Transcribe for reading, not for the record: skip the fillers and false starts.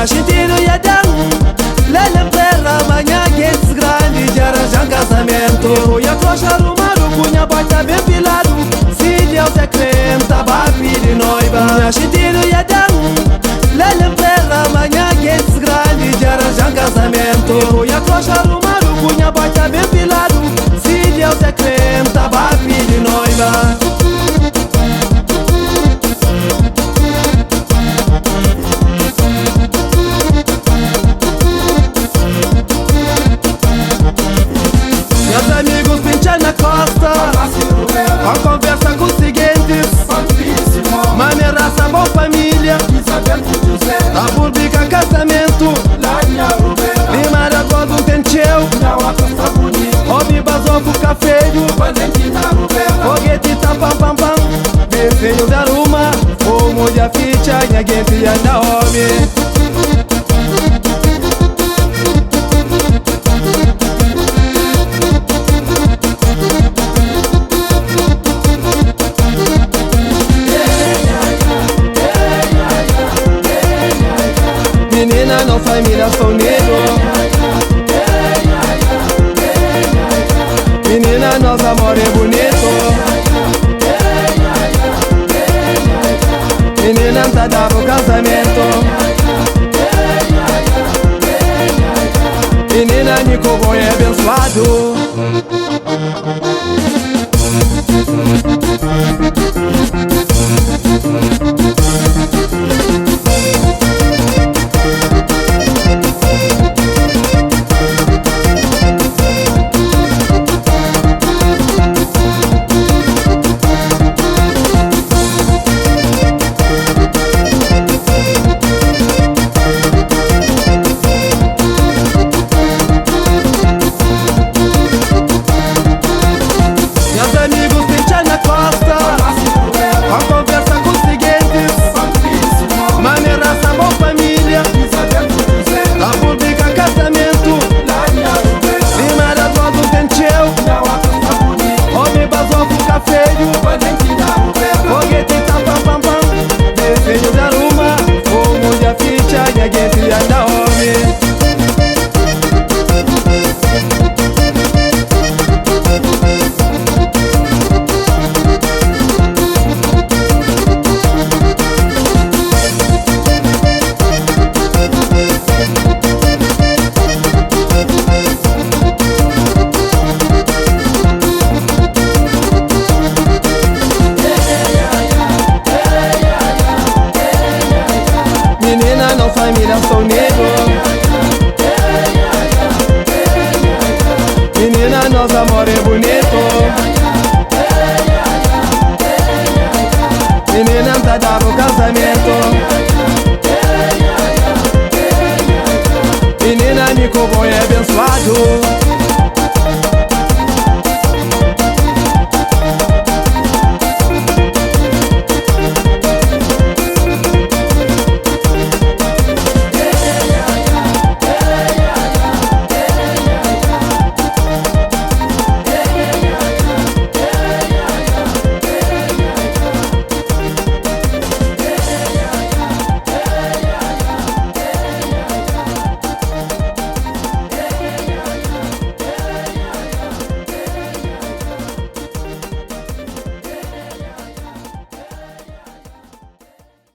Chintiro e Adão, Lelem terra, amanhã quentes grande de arranjar casamento. Eu ia coxar o maru, punha bota bem pilado. Se Deus é crente, tava a pedir noiva. Chintiro e Adão, Lelem terra, amanhã quentes grande de arranjar casamento. Eu ia coxar o maru, punha bota bem pilado. Se Deus é crente, tava a pedir noiva. Meus amigos pincham na costa, a conversa com os seguintes: maneira, boa família, a burbica casamento, lima da godo um tenteu, hobby basou pro cafeio, foguete tá pam pam pam, desenho da ruma, como de a ficha, e a gente anda homem. Menina, não família, sou unido. Menina, nosso amor é bonito. Menina, tá dando pro casamento. Menina, Nico Boi é abençoado. Foguete tá pam pam pam, desenho da ruma, como de a ficha, e a gente anda homem. Menina, não família, sou unido. Menina, nosso amor é bonito. Menina, tá dando pro casamento. Menina, Nico Boi é abençoado.